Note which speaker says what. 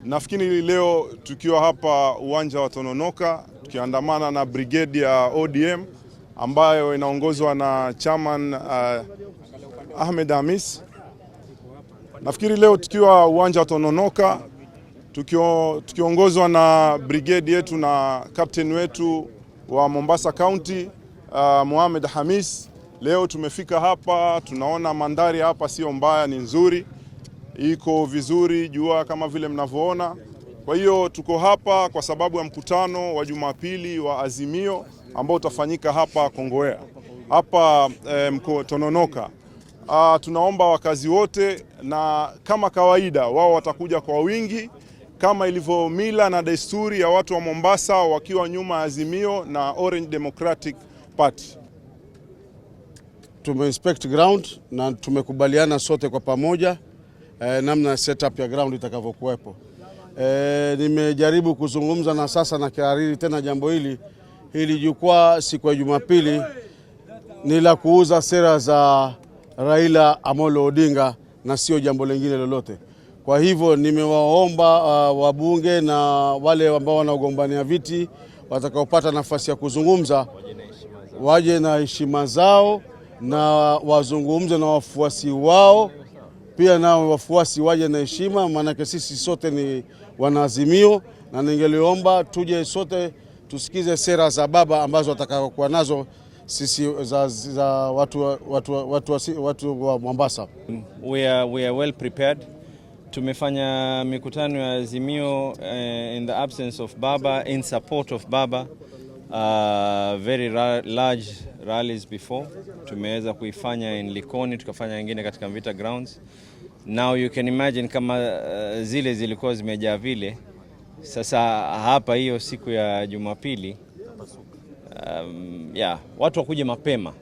Speaker 1: Nafikiri leo tukiwa hapa uwanja wa Tononoka tukiandamana na brigade ya ODM ambayo inaongozwa na chairman Ahmed Hamis. Nafikiri leo tukiwa uwanja wa Tononoka tukiongozwa na brigade yetu na captain wetu wa Mombasa County Mohamed Hamis. Leo tumefika hapa, tunaona mandhari hapa sio mbaya, ni nzuri, iko vizuri, jua kama vile mnavyoona. Kwa hiyo tuko hapa kwa sababu ya mkutano wa Jumapili wa Azimio ambao utafanyika hapa Kongowea, hapa Tononoka. Tunaomba wakazi wote, na kama kawaida wao watakuja kwa wingi kama ilivyo mila na desturi ya watu wa Mombasa, wakiwa nyuma ya Azimio na Orange Democratic Party.
Speaker 2: Tumeinspect ground na tumekubaliana sote kwa pamoja namna setup ya ground itakavyokuwepo. Nimejaribu kuzungumza na sasa na kihariri tena jambo hili jukwaa siku ya Jumapili ni la kuuza sera za Raila Amolo Odinga na sio jambo lingine lolote. Kwa hivyo nimewaomba wabunge na wale ambao wanaogombania viti watakaopata nafasi ya kuzungumza waje na heshima zao na wazungumze na wafuasi wao, pia na wafuasi waje na heshima, maana sisi sote ni wanaazimio, na ningeliomba tuje sote tusikize sera za baba ambazo watakaokuwa nazo sisi za watu wa Mombasa.
Speaker 3: We are well prepared. Tumefanya mikutano ya Azimio in the absence of Baba, in support of Baba, very large rallies before. Tumeweza kuifanya in Likoni, tukafanya wengine katika Mvita grounds. Now you can imagine kama zile zilikuwa zimejaa vile. Sasa hapa hiyo siku ya Jumapili, watu wakuje mapema.